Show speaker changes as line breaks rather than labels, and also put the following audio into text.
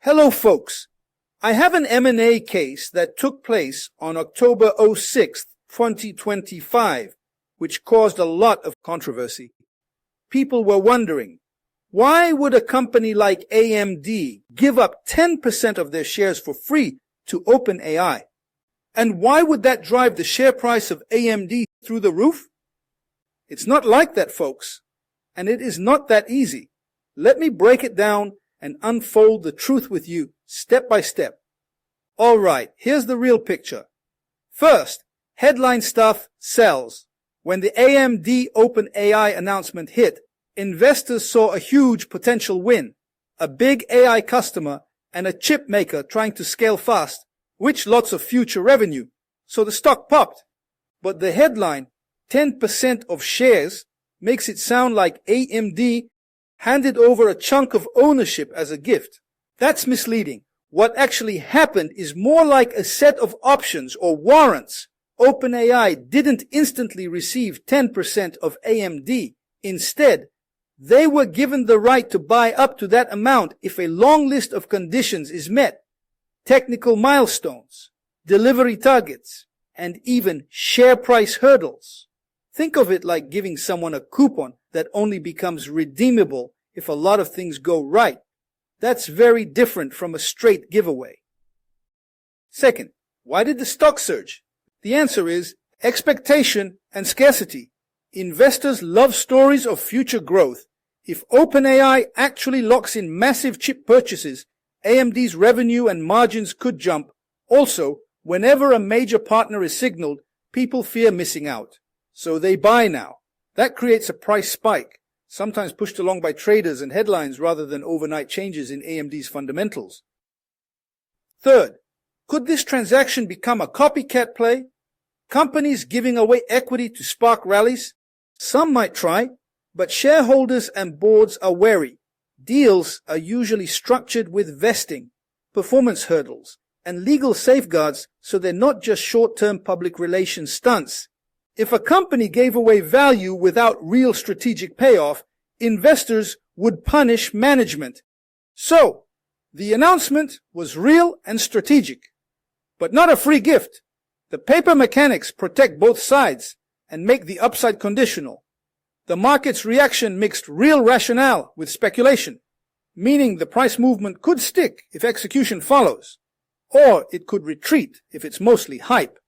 Hello folks, I have an M&A case that took place on October 6th, 2025, which caused a lot of controversy. People were wondering, why would a company like AMD give up 10% of their shares for free to OpenAI? And why would that drive the share price of AMD through the roof? It's not like that, folks, and it is not that easy. Let me break it down and unfold the truth with you step by step. All right, here's the real picture. First, headline stuff sells. When the AMD OpenAI announcement hit, investors saw a huge potential win, a big AI customer and a chip maker trying to scale fast, which lots of future revenue. So the stock popped. But the headline, 10% of shares, makes it sound like AMD handed over a chunk of ownership as a gift. That's misleading. What actually happened is more like a set of options or warrants. OpenAI didn't instantly receive 10% of AMD. Instead, they were given the right to buy up to that amount if a long list of conditions is met. Technical milestones, delivery targets, and even share price hurdles. Think of it like giving someone a coupon that only becomes redeemable if a lot of things go right. That's very different from a straight giveaway. Second, why did the stock surge? The answer is expectation and scarcity. Investors love stories of future growth. If OpenAI actually locks in massive chip purchases, AMD's revenue and margins could jump. Also, whenever a major partner is signaled, people fear missing out. So they buy now. That creates a price spike, sometimes pushed along by traders and headlines rather than overnight changes in AMD's fundamentals. Third, could this transaction become a copycat play? Companies giving away equity to spark rallies? Some might try, but shareholders and boards are wary. Deals are usually structured with vesting, performance hurdles, and legal safeguards, so they're not just short-term public relations stunts. If a company gave away value without real strategic payoff, investors would punish management. So, the announcement was real and strategic, but not a free gift. The paper mechanics protect both sides and make the upside conditional. The market's reaction mixed real rationale with speculation, meaning the price movement could stick if execution follows, or it could retreat if it's mostly hype.